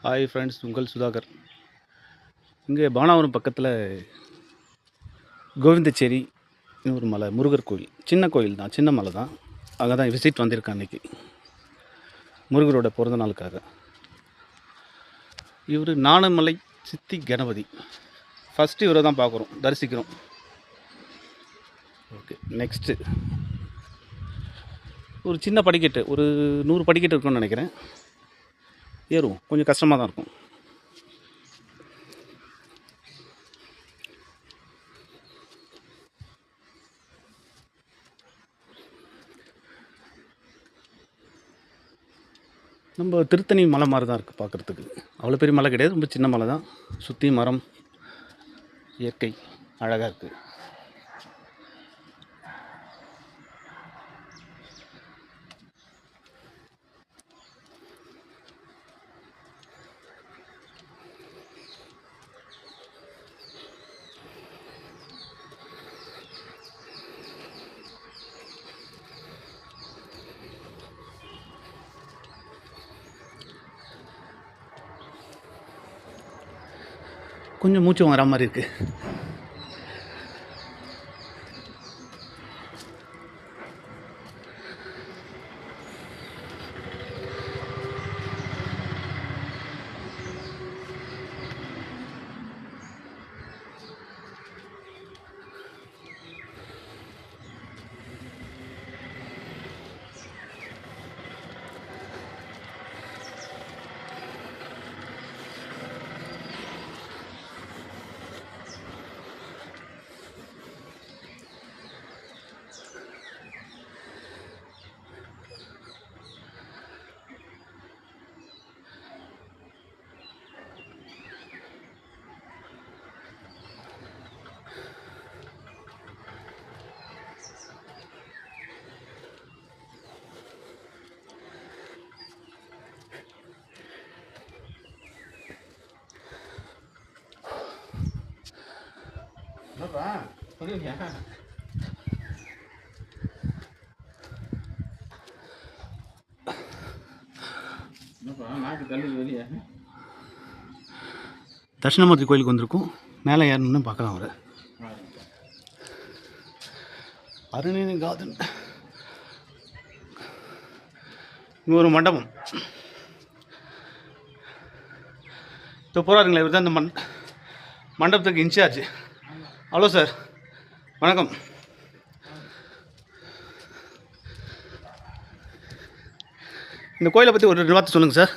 Hi friends, உங்கள் சுதாகர். இங்கே பானாவரம் பக்கத்தில் கோவிந்தச்சேரி ஒரு மலை, முருகர் கோயில். சின்ன கோயில் தான், சின்ன மலை தான். அங்கே தான் விசிட் வந்திருக்கேன் அன்றைக்கி, முருகரோட பிறந்த நாளுக்காக. இவர் நாணமலை சித்தி கணபதி. ஃபஸ்ட்டு இவரை தான் பார்க்குறோம், தரிசிக்கிறோம். ஓகே, நெக்ஸ்ட்டு ஒரு சின்ன படிக்கட்டு, ஒரு 100 படிக்கட்டு இருக்குன்னு நினைக்கிறேன். ஏறுவோம், கொஞ்சம் கஷ்டமாக தான் இருக்கும். நம்ம திருத்தணி மலை மாதிரி தான் இருக்குது பார்க்குறதுக்கு. அவ்வளோ பெரிய மலை கிடையாது, ரொம்ப சின்ன மலை தான். சுற்றி மரம், இயற்கை அழகாக இருக்குது. கொஞ்சம் மூச்சு வர மாதிரி இருக்குது. என்னப்பா சொல்லுங்க. தட்சிணாமூர்த்தி கோயிலுக்கு வந்திருக்கும். மேலே ஏறணும்னு பார்க்கலாம். அவர் அருணிகாதன். இங்கே ஒரு மண்டபம். இப்போ போகிறாருங்களா, இவர் தான் இந்த மண்டபத்துக்கு இன்சார்ஜ். ஹலோ சார், வணக்கம். இந்த கோயிலை பற்றி ஒரு 2 வார்த்தை சொல்லுங்கள் சார்.